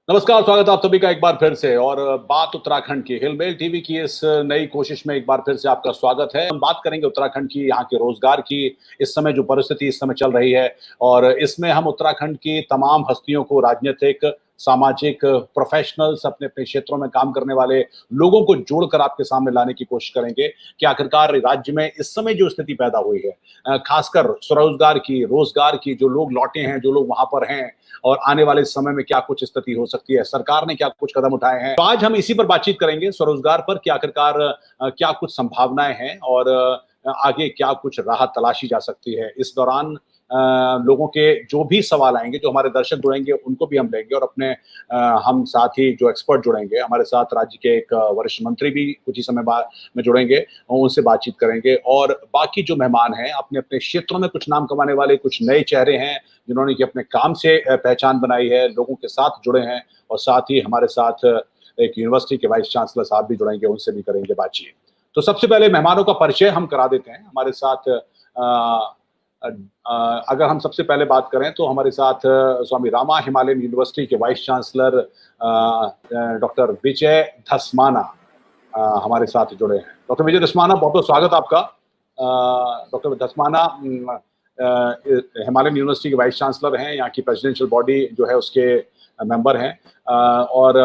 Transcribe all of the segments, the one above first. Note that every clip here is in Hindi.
नमस्कार, स्वागत है आप सभी का एक बार फिर से। और बात उत्तराखंड की, हिलमेल टीवी की इस नई कोशिश में एक बार फिर से आपका स्वागत है। हम बात करेंगे उत्तराखंड की, यहाँ के रोजगार की, इस समय जो परिस्थिति इस समय चल रही है। और इसमें हम उत्तराखंड की तमाम हस्तियों को, राजनीतिक, सामाजिक, प्रोफेशनल्स, अपने-अपने क्षेत्रों में काम करने वाले लोगों को जोड़कर आपके सामने लाने की कोशिश करेंगे कि आखिरकार राज्य में इस समय जो स्थिति पैदा हुई है, खासकर स्वरोजगार की, रोजगार की, जो लोग लौटे हैं, जो लोग वहाँ पर हैं, और आने वाले समय में क्या कुछ स्थिति हो सकती है, सरकार ने क्या कुछ कदम उठाए हैं। तो आज हम इसी पर बातचीत करेंगे, स्वरोजगार पर, कि आखिरकार क्या कुछ संभावनाएं हैं और आगे क्या कुछ राह तलाशी जा सकती है। इस दौरान लोगों के जो भी सवाल आएंगे, जो हमारे दर्शक जुड़ेंगे, उनको भी हम लेंगे, और अपने हम साथ ही जो एक्सपर्ट जुड़ेंगे, हमारे साथ राज्य के एक वरिष्ठ मंत्री भी कुछ ही समय बाद में जुड़ेंगे, उनसे बातचीत करेंगे। और बाकी जो मेहमान हैं, अपने अपने क्षेत्रों में कुछ नाम कमाने वाले कुछ नए चेहरे हैं, जिन्होंने कि अपने काम से पहचान बनाई है, लोगों के साथ जुड़े हैं, और साथ ही हमारे साथ एक यूनिवर्सिटी के वाइस चांसलर साहब भी जुड़ेंगे, उनसे भी करेंगे बातचीत। तो सबसे पहले मेहमानों का परिचय हम करा देते हैं। हमारे साथ अगर हम सबसे पहले बात करें तो हमारे साथ स्वामी रामा हिमालयन यूनिवर्सिटी के वाइस चांसलर डॉक्टर विजय धस्माना हमारे साथ जुड़े हैं। डॉक्टर विजय धस्माना, बहुत बहुत स्वागत आपका। डॉक्टर धस्माना हिमालयन यूनिवर्सिटी के वाइस चांसलर हैं, यहाँ की प्रेसिडेंशियल बॉडी जो है उसके मेंबर हैं, और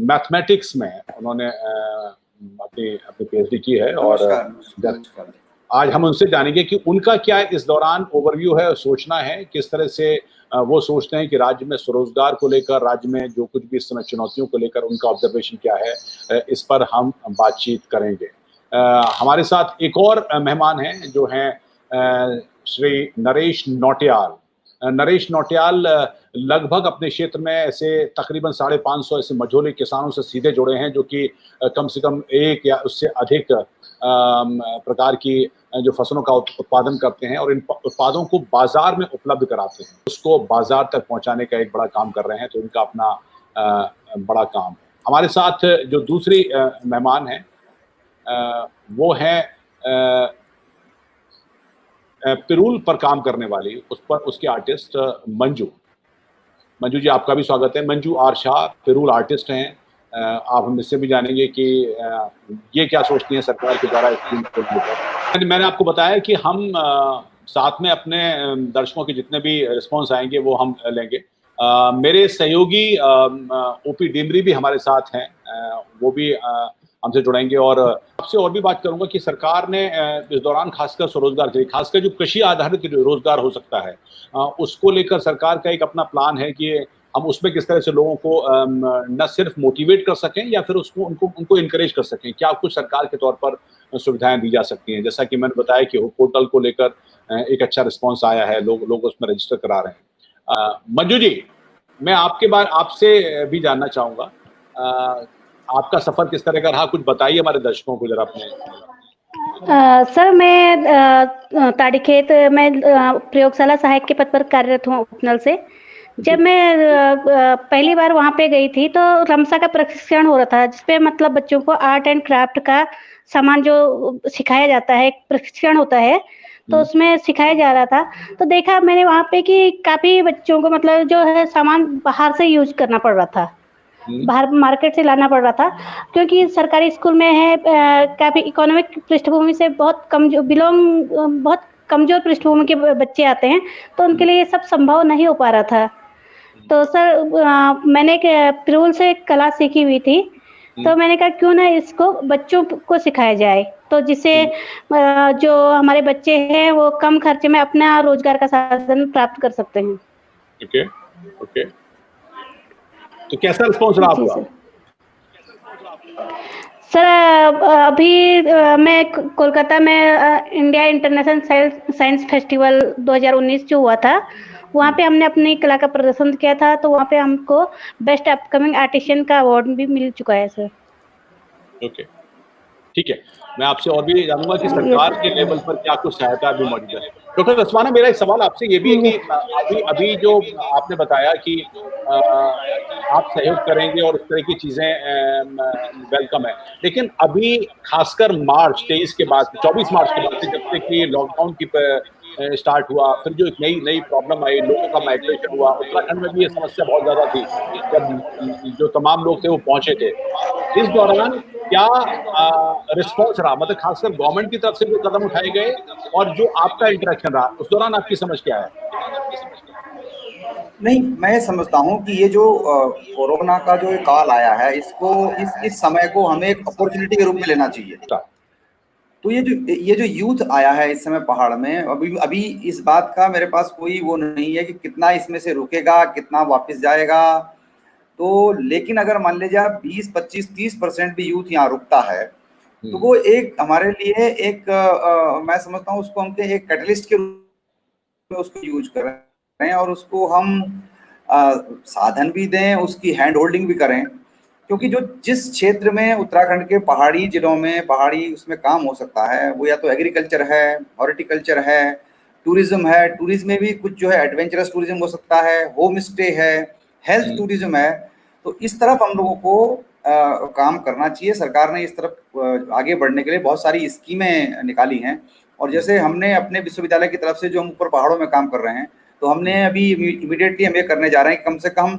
मैथमेटिक्स में उन्होंने अपनी अपनी पीएचडी की है। और नमस्कार। आज हम उनसे जानेंगे कि उनका क्या इस दौरान ओवरव्यू है, सोचना है, किस तरह से वो सोचते हैं कि राज्य में स्वरोजगार को लेकर, राज्य में जो कुछ भी इस समय चुनौतियों को लेकर उनका ऑब्जर्वेशन क्या है, इस पर हम बातचीत करेंगे। हमारे साथ एक और मेहमान हैं, जो हैं श्री नरेश नौटियाल। नरेश नौटियाल लगभग अपने क्षेत्र में ऐसे तकरीबन 550 ऐसे मझोले किसानों से सीधे जुड़े हैं, जो कि कम से कम एक या उससे अधिक प्रकार की जो फसलों का उत्पादन करते हैं, और इन उत्पादों को बाजार में उपलब्ध कराते हैं, उसको बाजार तक पहुंचाने का एक बड़ा काम कर रहे हैं। तो इनका अपना बड़ा काम है। हमारे साथ जो दूसरी मेहमान हैं, वो है पिरूल पर काम करने वाली, उस पर उसके आर्टिस्ट मंजू। मंजू जी, आपका भी स्वागत है। मंजू आर शाह पिरूल आर्टिस्ट हैं। आप हम इससे भी जानेंगे कि ये क्या सोचती हैं सरकार के द्वारा स्कीम को लेकर। मैंने आपको बताया कि हम साथ में अपने दर्शकों के जितने भी रिस्पॉन्स आएंगे वो हम लेंगे। मेरे सहयोगी ओपी डिमरी भी हमारे साथ हैं, वो भी हमसे जुड़ेंगे। और आपसे और भी बात करूंगा कि सरकार ने इस दौरान खासकर स्वरोजगार के लिए, खासकर जो कृषि आधारित रोजगार हो सकता है, उसको लेकर सरकार का एक अपना प्लान है कि हम उसमें किस तरह से लोगों को न सिर्फ मोटिवेट कर सकें, या फिर उसको उनको उनको इनकरेज कर सकें। क्या कुछ सरकार के तौर पर सुविधाएं दी जा सकती हैं। जैसा कि मैंने बताया कि पोर्टल को लेकर एक अच्छा रिस्पॉन्स आया है, लोग उसमें रजिस्टर करा रहे हैं। मंजू जी, मैं आपसे भी जानना चाहूंगा, आपका सफर किस तरह का रहा, कुछ बताइए हमारे दर्शकों को जरा अपने। सर, मैं ताड़ीखेत में प्रयोगशाला सहायक के पद पर कार्यरत हूँ उपनल से। जब मैं पहली बार वहाँ पे गई थी तो रमसा का प्रशिक्षण हो रहा था, जिसपे मतलब बच्चों को आर्ट एंड क्राफ्ट का सामान जो सिखाया जाता है, एक प्रशिक्षण होता है, तो उसमें सिखाया जा रहा था। तो देखा मैंने वहाँ पे कि काफी बच्चों को मतलब जो है सामान बाहर से यूज करना पड़ रहा था, बाहर मार्केट से लाना पड़ रहा था, क्योंकि सरकारी स्कूल में है काफी इकोनॉमिक पृष्ठभूमि से बहुत कमजोर पृष्ठभूमि के बच्चे आते हैं, तो उनके लिए ये सब संभव नहीं हो पा रहा था। तो सर मैंने पिरूल से कला सीखी हुई थी, तो मैंने कहा क्यों ना इसको बच्चों को सिखाया जाए, तो जिससे जो हमारे बच्चे हैं वो कम खर्चे में अपना रोजगार का साधन प्राप्त कर सकते हैं। Okay, okay. तो कैसा रिस्पॉन्स रहा आपका? सर अभी मैं कोलकाता में इंडिया इंटरनेशनल साइंस फेस्टिवल 2019 जो हुआ था, वहाँ पे हमने अपनी कला का प्रदर्शन किया था, तो वहाँ पे हमको बेस्ट अपकमिंग आर्टिशियन का अवार्ड भी मिल चुका है सर। ओके, ठीक है। मैं आपसे और भी जानूंगा कि सरकार के लेवल पर क्या कुछ सहायता अभी मौजूद है। डॉक्टर धस्माना, मेरा एक सवाल आपसे ये भी है कि अभी जो आपने बताया कि आप सहयोग करेंगे और उस तरह की चीजें वेलकम है, लेकिन अभी खासकर मार्च 23 के बाद, 24 मार्च के बाद से, जब से कि लॉकडाउन की स्टार्ट हुआ, फिर जो एक नई नई प्रॉब्लम आई, लोगों का माइग्रेशन हुआ, उत्तराखंड में भी ये समस्या बहुत ज़्यादा थी, जब जो तमाम लोग थे वो पहुँचे थे। इस दौरान क्या रिस्पॉन्स रहा? मतलब खासकर गवर्नमेंट की तरफ से जो कदम उठाए गए और जो आपका इंटरेक्शन रहा, उस दौरान आपकी समझ क्या है? नहीं, मैं समझता हूँ कि ये जो कोरोना का जो काल आया है, इसको इस समय को हमें एक अपॉर्चुनिटी के रूप में लेना चाहिए। तो ये जो यूथ आया है इस समय पहाड़ में, अभी अभी इस बात का मेरे पास कोई वो नहीं है कि कितना इसमें से रुकेगा, कितना वापस जाएगा। तो लेकिन अगर मान लीजिए आप 20, 25, 30% भी यूथ यहाँ रुकता है, तो वो एक हमारे लिए एक मैं समझता हूँ उसको हम एक कैटलिस्ट के रूप में उसको यूज कर रहे हैं और उसको हम साधन भी दें, उसकी हैंड होल्डिंग भी करें। क्योंकि जो जिस क्षेत्र में उत्तराखंड के पहाड़ी जिलों में पहाड़ी उसमें काम हो सकता है, वो या तो एग्रीकल्चर है, हॉर्टिकल्चर है, टूरिज्म है। टूरिज्म में भी कुछ जो है एडवेंचरस टूरिज्म हो सकता है, होम स्टे है, हेल्थ टूरिज्म है। तो इस तरफ हम लोगों को काम करना चाहिए। सरकार ने इस तरफ आगे बढ़ने के लिए बहुत सारी स्कीमें निकाली हैं। और जैसे हमने अपने विश्वविद्यालय की तरफ से जो हम ऊपर पहाड़ों में काम कर रहे हैं, तो हमने अभी इमीडिएटली हम ये करने जा रहे हैं कि कम से कम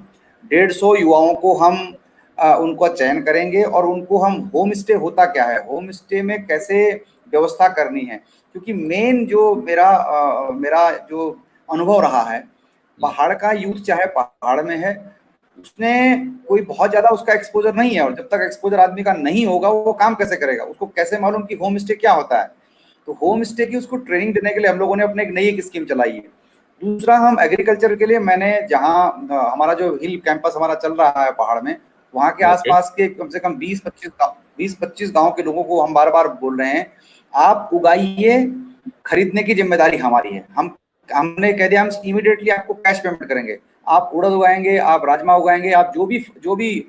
150 युवाओं को हम उनका चयन करेंगे और उनको हम होम स्टे होता क्या है, होम स्टे में कैसे व्यवस्था करनी है। क्योंकि मेन जो मेरा जो अनुभव रहा है, पहाड़ का यूथ चाहे पहाड़ में है, उसने कोई बहुत ज्यादा उसका एक्सपोजर नहीं है। और जब तक एक्सपोजर आदमी का नहीं होगा, वो काम कैसे करेगा? उसको कैसे मालूम कि होम स्टे क्या होता है? तो होम स्टे की उसको ट्रेनिंग देने के लिए हम लोगों ने अपने एक नई एक स्कीम चलाई है। दूसरा, हम एग्रीकल्चर के लिए मैंने जहाँ हमारा जो हिल कैंपस हमारा चल रहा है पहाड़ में, वहाँ के आसपास के कम से कम 20-25 गांव के लोगों को हम बार बार बोल रहे हैं, आप उगाइए, खरीदने की जिम्मेदारी हमारी है। हमने कह दिया हम इमीडिएटली आपको कैश पेमेंट करेंगे। आप उड़द उगाएंगे, आप राजमा उगाएंगे, आप जो भी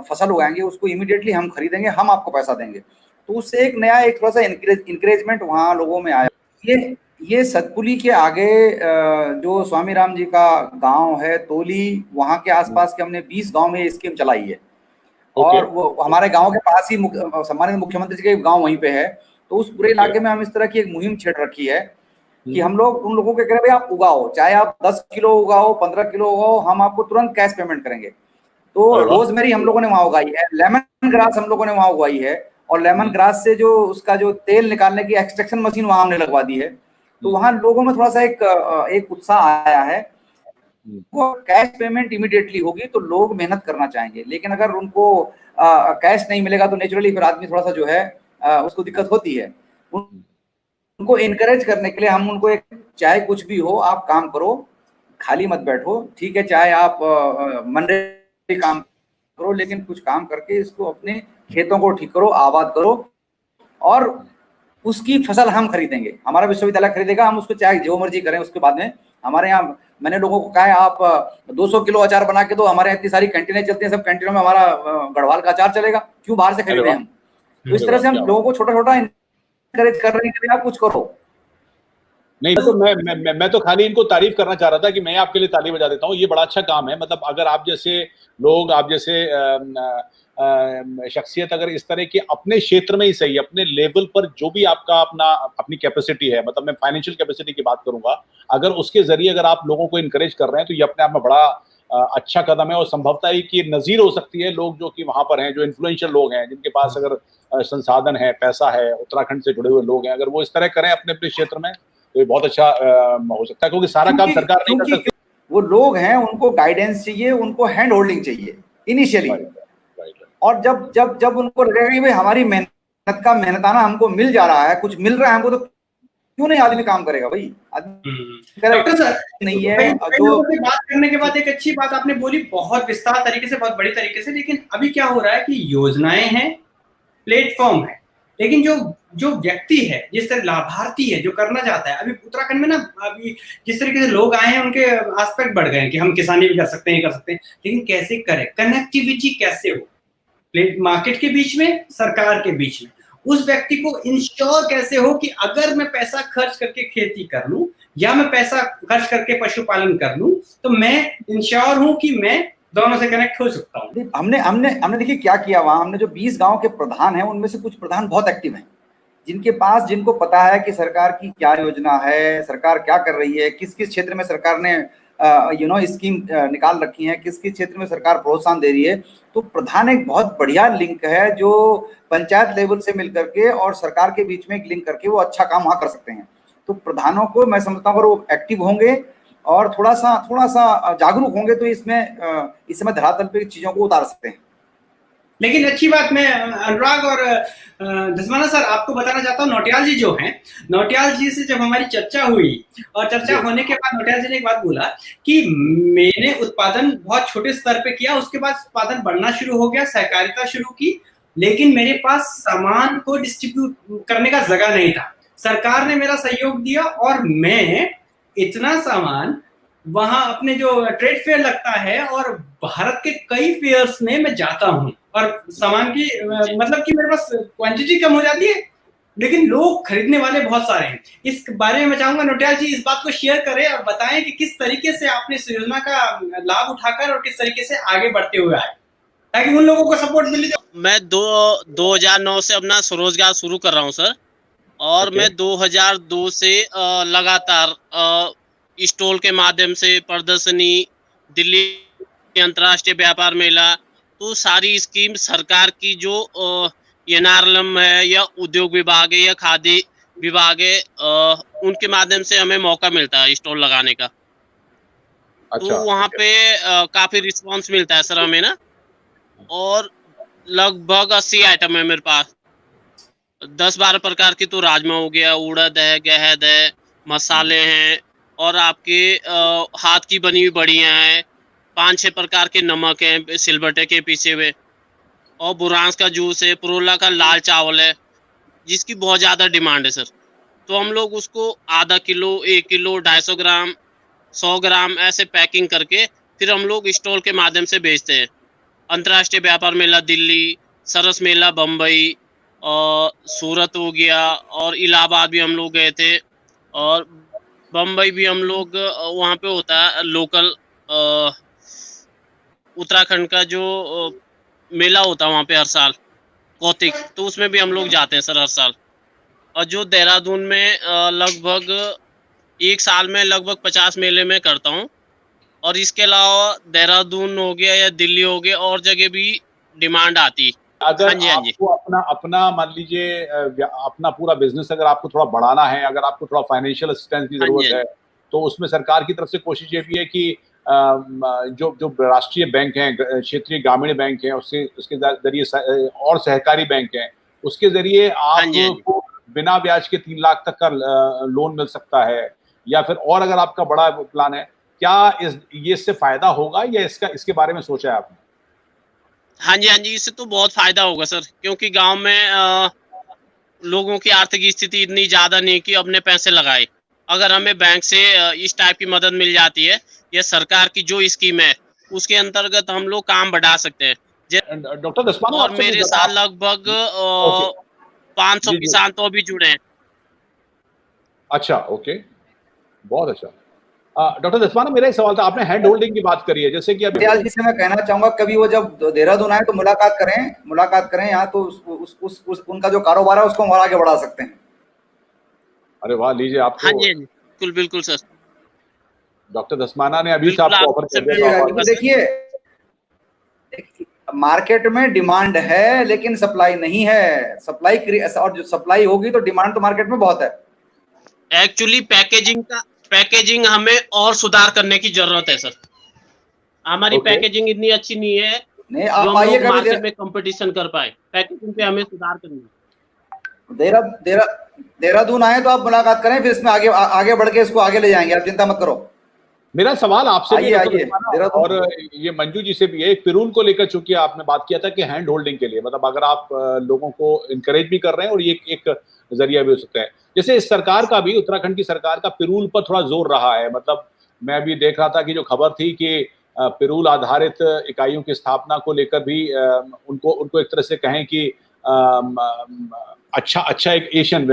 फसल उगाएंगे उसको इमीडिएटली हम खरीदेंगे, हम आपको पैसा देंगे। तो उससे एक नया एक थोड़ा सा इंकरेजमेंट वहाँ लोगों में आया। ये सतपुली के आगे जो स्वामी राम जी का गांव है तोली, वहाँ के आसपास के हमने 20 गांव में स्कीम चलाई है। और वो हमारे गांव के पास ही सम्मानित मुख्यमंत्री जी के गांव वहीं पे है। तो उस पूरे इलाके में हम इस तरह की एक मुहिम छेड़ रखी है कि हम लोग उन लोगों के कह रहे भाई आप उगाओ, चाहे आप 10 किलो उगाओ, 15 किलो उगाओ, हम आपको तुरंत कैश पेमेंट करेंगे। तो रोजमेरी हम लोगों ने वहां उगाई है, लेमन ग्रास हम लोगों ने वहां उगाई है, और लेमन ग्रास से जो उसका जो तेल निकालने की एक्सट्रैक्शन मशीन वहां हमने लगवा दी है। तो वहां लोगों में थोड़ा सा एक उत्साह आया है। वो कैश पेमेंट इमीडिएटली होगी तो लोग मेहनत करना चाहेंगे। लेकिन अगर उनको कैश नहीं मिलेगा तो नेचुरली फिर आदमी थोड़ा सा जो है उसको दिक्कत होती है। उनको इनकरेज करने के लिए हम उनको एक, चाहे कुछ भी हो आप काम करो, खाली मत बैठो, ठीक है, चाहे आप मनरेगा काम करो, लेकिन कुछ काम करके इसको अपने खेतों को ठीक करो, आबाद करो, और उसकी फसल हम खरीदेंगे, हमारा विश्वविद्यालय खरीदेगा, हम उसको चाहे जो मर्जी करें। उसके बाद में हमारे यहाँ मैंने लोगों को कहा है आप 200 किलो अचार बना के दो, हमारे यहाँ इतनी सारी कैंटीनें चलती हैं, सब कैंटीनों में हमारा गढ़वाल का अचार चलेगा, क्यों बाहर से खरीदें हम। तो इस तरह से हम लोगों को छोटा छोटा इनकरेज कर रहे हैं कि आप कुछ करो। नहीं तो मैं तो खाली इनको तारीफ करना चाह रहा था कि मैं आपके लिए ताली बजा देता हूँ। ये बड़ा अच्छा काम है। मतलब अगर आप जैसे लोग, आप जैसे शख्सियत अगर इस तरह की अपने क्षेत्र में ही सही, अपने लेवल पर जो भी आपका अपनी कैपेसिटी है, मतलब मैं फाइनेंशियल कैपेसिटी की बात करूंगा, अगर उसके जरिए अगर आप लोगों को इनकरेज कर रहे हैं तो ये अपने आप में बड़ा अच्छा कदम है। और संभवतः ही कि नजीर हो सकती है लोग जो कि वहां पर हैं, जो इन्फ्लुएंशियल लोग हैं, जिनके पास अगर संसाधन है, पैसा है, उत्तराखंड से जुड़े हुए लोग हैं, अगर वो इस तरह करें अपने अपने क्षेत्र में तो ये बहुत अच्छा हो सकता है। क्योंकि सारा काम सरकार नहीं कर सकती। वो लोग हैं, उनको गाइडेंस चाहिए, उनको हैंड होल्डिंग चाहिए इनिशियली। और जब जब जब उनको लगेगा कि भाई हमारी मेहनत का मेहनताना हमको मिल जा रहा है, कुछ मिल रहा है हमको, तो क्यों नहीं आदमी काम करेगा भाई। डॉक्टर सर नहीं है जो बात करने के बाद एक अच्छी बात आपने बोली, बहुत विस्तार तरीके से, बहुत बड़ी तरीके से। लेकिन अभी क्या हो रहा है कि योजनाएं हैं, प्लेटफॉर्म है, लेकिन जो व्यक्ति है, जिस तरह लाभार्थी है, जो करना चाहता है, अभी उत्तराखंड में ना अभी जिस तरीके से लोग आए हैं उनके एस्पेक्ट बढ़ गए हैं कि हम किसानी भी कर सकते हैं, ये कर सकते हैं, लेकिन कैसे करें, कनेक्टिविटी कैसे हो मार्केट के बीच में, सरकार के बीच में, उस व्यक्ति को इंश्योर कैसे हो कि अगर मैं पैसा खर्च करके खेती कर लूं या मैं पैसा खर्च करके पशुपालन कर लूं तो मैं इंश्योर हूं कि मैं दोनों से कनेक्ट हो सकता हूं। हमने देखिए क्या किया वहां। हमने जो 20 गांव के प्रधान हैं, उनमें से कुछ प्रधान बहुत एक्टिव हैं, जिनके पास, जिनको पता है कि सरकार की क्या योजना है, सरकार क्या कर रही है, किस किस क्षेत्र में सरकार ने स्कीम निकाल रखी है, किस किस क्षेत्र में सरकार प्रोत्साहन दे रही है, तो प्रधान एक बहुत बढ़िया लिंक है जो पंचायत लेवल से मिल करके और सरकार के बीच में एक लिंक करके वो अच्छा काम वहाँ कर सकते हैं। तो प्रधानों को मैं समझता हूँ अगर वो एक्टिव होंगे और थोड़ा सा जागरूक होंगे तो इसमें इस समय धरातल पे चीजों को उतार सकते हैं। लेकिन अच्छी बात, मैं अनुराग और धस्माना सर आपको बताना चाहता हूँ, नौटियाल जी जो हैं, नौटियाल जी से जब हमारी चर्चा हुई और चर्चा होने के बाद नौटियाल जी ने एक बात बोला कि मैंने उत्पादन बहुत छोटे स्तर पे किया, उसके बाद उत्पादन बढ़ना शुरू हो गया, सहकारिता शुरू की, लेकिन मेरे पास सामान को डिस्ट्रीब्यूट करने का जगह नहीं था। सरकार ने मेरा सहयोग दिया और मैं इतना सामान वहां अपने जो ट्रेड फेयर लगता है और भारत के कई फेयर्स में मैं जाता हूं और सामान की मतलब कि मेरे पास क्वांटिटी कम हो जाती है लेकिन लोग खरीदने वाले बहुत सारे हैं। इस बारे में मैं चाहूंगा नौटियाल जी इस बात को शेयर करें और बताएं कि किस तरीके से आपने इस योजना का लाभ उठाकर और किस तरीके से आगे बढ़ते हुए आए ताकि उन लोगों को सपोर्ट मिले। मैं 2009 से अपना स्वरोजगार शुरू कर रहा हूं सर, और मैं 2002 से लगातार स्टॉल के माध्यम से प्रदर्शनी, दिल्ली अंतर्राष्ट्रीय व्यापार मेला, तो सारी स्कीम सरकार की जो एनआरएलएम है या उद्योग विभाग है या खादी विभाग है, उनके माध्यम से हमें मौका मिलता है स्टॉल लगाने का। अच्छा, तो वहाँ पे काफी रिस्पांस मिलता है सर हमें ना, और लगभग 80 आइटम है मेरे पास, 10-12 प्रकार की, तो राजमा हो गया, उड़द है, गहद है, मसाले हैं, और आपके हाथ की बनी हुई बड़ियां हैं, 5-6 प्रकार के नमक हैं सिलबट्टे के पीछे हुए, और बुरांस का जूस है, पुरोला का लाल चावल है जिसकी बहुत ज़्यादा डिमांड है सर। तो हम लोग उसको आधा किलो, 1 किलो, 250 ग्राम, 100 ग्राम ऐसे पैकिंग करके फिर हम लोग स्टॉल के माध्यम से बेचते हैं। अंतर्राष्ट्रीय व्यापार मेला दिल्ली, सरस मेला बम्बई, और सूरत हो गया, और इलाहाबाद भी हम लोग गए थे, और बम्बई भी हम लोग वहाँ पे होता है लोकल उत्तराखंड का जो मेला होता है वहाँ पे हर साल कौतिक, तो उसमें भी हम लोग जाते हैं सर हर साल। और जो देहरादून में लगभग एक साल में लगभग 50 मेले में करता हूँ, और इसके अलावा देहरादून हो गया या दिल्ली हो गया और जगह भी डिमांड आती। अगर हाँ जी, हाँ जी। आपको अपना मान लीजिए अपना पूरा बिजनेस अगर आपको थोड़ा बढ़ाना है, अगर आपको थोड़ा फाइनेंशियल असिस्टेंस की जरूरत है, तो उसमें सरकार की तरफ से कोशिश ये भी है कि जो राष्ट्रीय बैंक हैं, क्षेत्रीय ग्रामीण बैंक हैं, उसके जरिए और सहकारी बैंक हैं, उसके जरिए आपको बिना ब्याज के 3 लाख तक का लोन मिल सकता है, या फिर और अगर आपका बड़ा प्लान है, क्या ये इससे फायदा होगा या इसके बारे में सोचा है आपने? हाँ जी, हाँ जी, इससे तो बहुत फायदा होगा सर, क्योंकि गांव में लोगों की आर्थिक स्थिति इतनी ज्यादा नहीं कि अपने पैसे लगाए। अगर हमें बैंक से इस टाइप की मदद मिल जाती है या सरकार की जो स्कीम है उसके अंतर्गत हम लोग काम बढ़ा सकते हैं। डॉक्टर दस्माना, और मेरे साथ लगभग 500 किसान तो अभी जुड़े हैं। अच्छा, ओके, बहुत अच्छा। डॉक्टर दस्माना, मेरा एक सवाल था, आपने हैंड होल्डिंग की बात करी है, जैसे कि अभी जी से मैं कहना चाहूंगा कभी वो जब देहरादून आए तो मुलाकात करें यहाँ, तो उनका जो कारोबार है उसको हम आगे बढ़ा सकते हैं। अरे वाह, लीजिए आप। हाँ जी, बिल्कुल बिल्कुल सर। डॉक्टर दस्माना ने अभी से आपको ऑफर कर दिया। देखिए, मार्केट में डिमांड है लेकिन सप्लाई नहीं है। और जो सप्लाई होगी तो डिमांड तो मार्केट में बहुत है। एक्चुअली पैकेजिंग हमें और सुधार करने की जरूरत है सर। हमारी पैकेजिंग इतनी अच्छी नहीं है, नहीं आप आइए कभी मार्केट में कंपटीशन कर पाए। पैकेजिंग पे हमें सुधार करनी है। देहरादून आए तो आप मुलाकात करें, फिर इसमें आगे बढ़ के इसको आगे ले जाएंगे, आप चिंता मत करो। मेरा सवाल आपसे भी और ये मंजू जी से भी है, पिरूल को लेकर, चूंकि आपने बात किया था कि हैंड होल्डिंग के लिए, मतलब अगर आप लोगों को इंकरेज भी कर रहे हैं और ये एक जरिया भी हो सकता है। जैसे इस सरकार का भी, उत्तराखंड की सरकार का पिरूल पर थोड़ा जोर रहा है। मतलब मैं अभी देख रहा था कि जो खबर थी कि पिरूल आधारित इकाइयों की स्थापना को लेकर भी उनको एक तरह से कहें कि अच्छा एक एशियन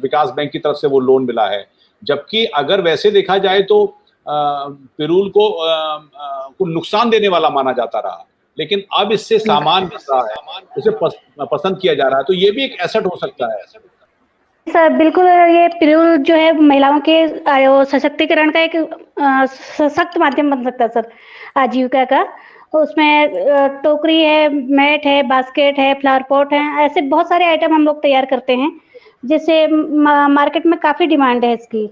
विकास बैंक की तरफ से वो लोन मिला है। जबकि अगर वैसे देखा जाए तो पिरूल को नुकसान देने वाला माना जाता रहा, लेकिन अब इससे सामान मिल रहा है, उसे पसंद किया जा रहा है, तो ये भी एक एसेट हो सकता है। सर बिल्कुल, ये पिरूल जो है महिलाओं के सशक्तिकरण का एक सशक्त माध्यम बन सकता है सर, आजीविका का। उसमें टोकरी है, मैट है, बास्केट है, फ्लावर पॉट है, ऐसे बहुत सारे आइटम हम लोग तैयार करते हैं, जिससे मार्केट में काफ़ी डिमांड है इसकी।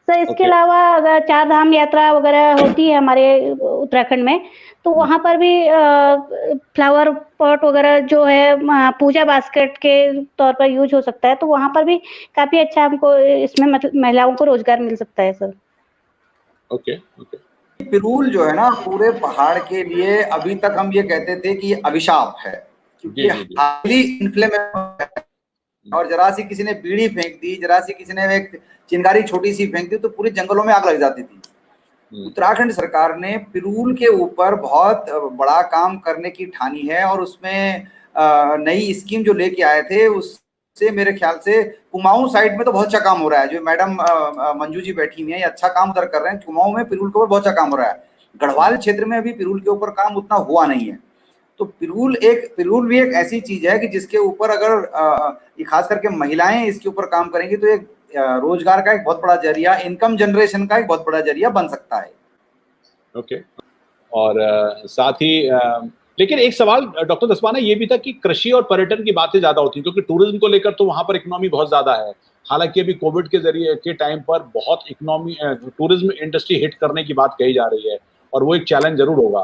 सर इसके अलावा अगर चार धाम यात्रा वगैरह होती है हमारे उत्तराखंड में, तो वहाँ पर भी फ्लावर पॉट वगैरह जो है पूजा बास्केट के तौर पर यूज हो सकता है, तो वहाँ पर भी काफ़ी अच्छा हमको इसमें मतलब महिलाओं को रोजगार मिल सकता है सर। ओके। पिरूल जो है ना पूरे पहाड़ के लिए अभी तक हम ये कहते थे कि ये अभिशाप है, क्योंकि हाईली इन्फ्लेमेबल है, और जरा सी किसी ने बीड़ी फेंक दी, जरा सी किसी ने एक चिंगारी छोटी सी फेंक दी तो पूरे जंगलों में आग लग जाती थी। उत्तराखंड सरकार ने पिरूल के ऊपर बहुत बड़ा काम करने की ठानी है, और उसमें नई स्कीम जो लेके आए थे उससे मेरे ख्याल से कुमाऊं साइड में तो बहुत अच्छा काम हो रहा है। जो मैडम मंजू जी बैठी हुई है, ये अच्छा काम उधर कर रहे हैं। कुमाऊं में पिरूल के ऊपर बहुत अच्छा काम हो रहा है। गढ़वाल क्षेत्र में अभी पिरूल के ऊपर काम उतना हुआ नहीं है। तो पिरूल भी एक ऐसी चीज है कि जिसके ऊपर अगर खास करके महिलाएं इसके ऊपर काम करेंगी तो एक रोजगार का एक बहुत बड़ा जरिया, इनकम जनरेशन का एक बहुत बड़ा जरिया बन सकता है। ओके। और साथ ही लेकिन एक सवाल डॉक्टर दसवाना ये भी था कि कृषि और पर्यटन की बातें ज्यादा होती हैं, क्योंकि टूरिज्म को लेकर तो वहां पर इकोनॉमी बहुत ज्यादा है। हालांकि अभी कोविड के जरिए के टाइम पर बहुत इकोनॉमी टूरिज्म इंडस्ट्री हिट करने की बात कही जा रही है, और वो एक चैलेंज जरूर होगा।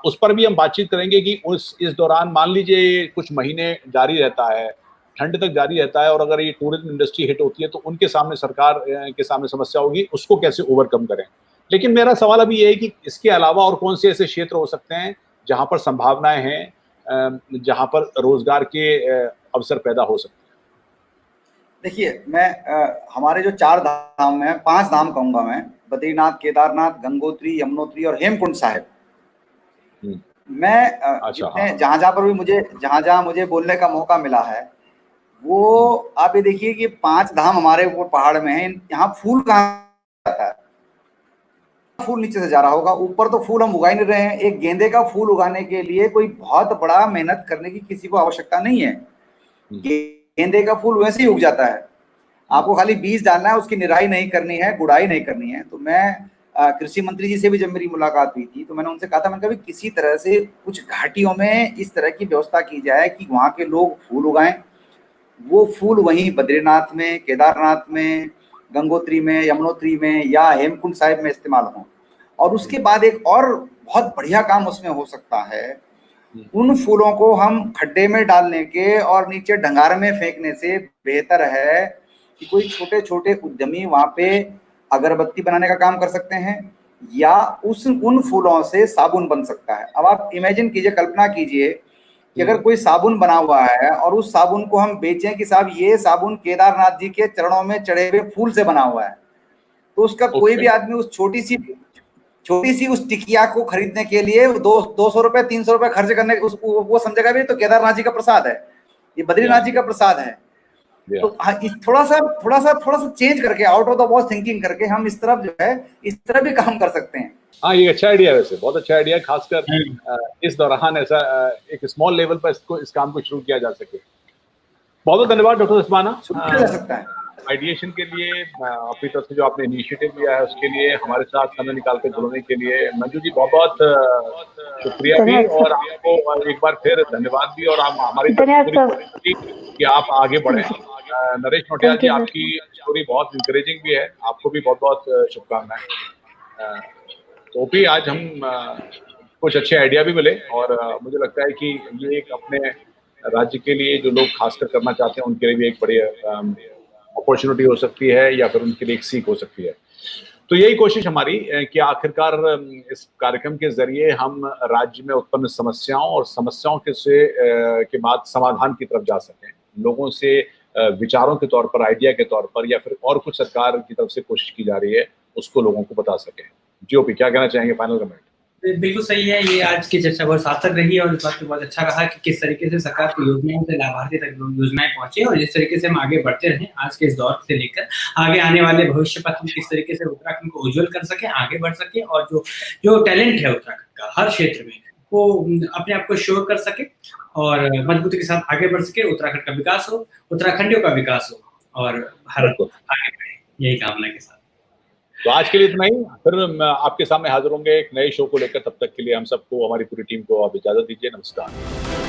उस पर भी हम बातचीत करेंगे कि इस दौरान मान लीजिए कुछ महीने जारी रहता है, ठंड तक जारी रहता है, और अगर ये टूरिज्म इंडस्ट्री हिट होती है तो उनके सामने सरकार के सामने समस्या होगी, उसको कैसे ओवरकम करें। लेकिन मेरा सवाल अभी ये है कि इसके अलावा और कौन से ऐसे क्षेत्र हो सकते हैं जहां पर संभावनाएं हैं, जहां पर रोजगार के अवसर पैदा हो सकते हैं। देखिए, मैं हमारे जो 4 धाम हैं, 5 धाम कहूंगा मैं, बद्रीनाथ, केदारनाथ, गंगोत्री, यमुनोत्री और हेमकुंड साहिब। मैं जितने जहां पर भी मुझे बोलने का मौका मिला है, वो आप ये देखिए कि 5 धाम हमारे ऊपर पहाड़ में हैं। यहाँ फूल कहाँ जाता है? फूल नीचे से जा रहा होगा, ऊपर तो फूल हम उगा ही नहीं रहे हैं। एक गेंदे का फूल उगाने के लिए कोई बहुत बड़ा मेहनत करने की किसी को आवश्यकता नहीं है। गेंदे का फूल वैसे ही उग जाता है, आपको खाली बीज डालना है, उसकी निराई नहीं करनी है, गुड़ाई नहीं करनी है। तो मैं कृषि मंत्री जी से भी जब मेरी मुलाकात हुई थी तो मैंने उनसे कहा था, मैंने कहा किसी तरह से कुछ घाटियों में इस तरह की व्यवस्था की जाए कि वहाँ के लोग फूल उगाएं, वो फूल वहीं बद्रीनाथ में, केदारनाथ में, गंगोत्री में, यमुनोत्री में या हेमकुंड साहिब में इस्तेमाल हों। और उसके बाद एक और बहुत बढ़िया काम उसमें हो सकता है, उन फूलों को हम खड्डे में डालने के और नीचे ढंगार में फेंकने से बेहतर है कि कोई छोटे छोटे उद्यमी वहां पे अगरबत्ती बनाने का काम कर सकते हैं, या उन फूलों से साबुन बन सकता है। अब आप इमेजिन कीजिए, कल्पना कीजिए कि अगर कोई साबुन बना हुआ है और उस साबुन को हम बेचें कि साहब ये साबुन केदारनाथ जी के चरणों में चढ़े हुए फूल से बना हुआ है, तो उसका कोई भी आदमी उस छोटी सी उस टिकिया को खरीदने के लिए 200 रुपए 300 रुपए खर्च करने वो समझेगा भी तो केदारनाथ जी का प्रसाद है, ये बद्रीनाथ जी का प्रसाद है। तो थोड़ा सा चेंज करके, out of the box thinking करके हम इस तरफ जो है इस तरह भी काम कर सकते हैं। हाँ, ये अच्छा आइडिया है, वैसे बहुत अच्छा आइडिया है, खासकर इस दौरान ऐसा एक स्मॉल लेवल पर इस काम को शुरू किया जा सके। बहुत बहुत धन्यवाद डॉक्टर दसवाना जा सकता है आइडिएशन के लिए, अपनी तरफ से जो आपने इनिशिएटिव लिया है उसके लिए, हमारे साथ समय निकाल के जुड़ने के लिए। मंजू जी बहुत बहुत शुक्रिया भी, और आपको एक बार फिर धन्यवाद भी, और आप हमारी तरफ कि आप आगे बढ़े। नरेश नोटियाल जी, आपकी स्टोरी बहुत इंकरेजिंग भी है, आपको भी बहुत बहुत शुभकामनाएं। तो भी आज हम कुछ अच्छे आइडिया भी मिले, और मुझे लगता है कि ये एक अपने राज्य के लिए जो लोग खासकर करना चाहते हैं उनके लिए भी एक बड़ी अपॉर्चुनिटी हो सकती है, या फिर उनके लिए एक सीख हो सकती है। तो यही कोशिश हमारी कि आखिरकार इस कार्यक्रम के जरिए हम राज्य में उत्पन्न समस्याओं और समस्याओं के बाद समाधान की तरफ जा सकें, लोगों से विचारों के तौर पर, आइडिया के तौर पर, या फिर और कुछ सरकार की तरफ से कोशिश की जा रही है उसको लोगों को बता सकें। जीओपी क्या कहना चाहेंगे, फाइनल कमेंट? बिल्कुल सही है, ये आज की चर्चा बहुत सार्थक रही है, और इस बात को बहुत अच्छा रहा कि किस तरीके से सरकार की योजनाओं से लाभार्थी तक योजनाएं पहुंचे, और जिस तरीके से हम आगे बढ़ते रहें आज के इस दौर से लेकर आगे आने वाले भविष्य पर हम किस तरीके से उत्तराखंड को उज्जवल कर सके, आगे बढ़ सके, और जो टैलेंट है उत्तराखंड का हर क्षेत्र में वो अपने आप को शो कर सके और मजबूती के साथ आगे बढ़ सके, उत्तराखंड का विकास हो, उत्तराखंडियों का विकास हो, और भारत आगे बढ़े, यही कामना के साथ। तो आज के लिए इतना ही, फिर मैं आपके सामने हाजिर होंगे एक नए शो को लेकर। तब तक के लिए हम सबको, हमारी पूरी टीम को आप इजाजत दीजिए। नमस्कार।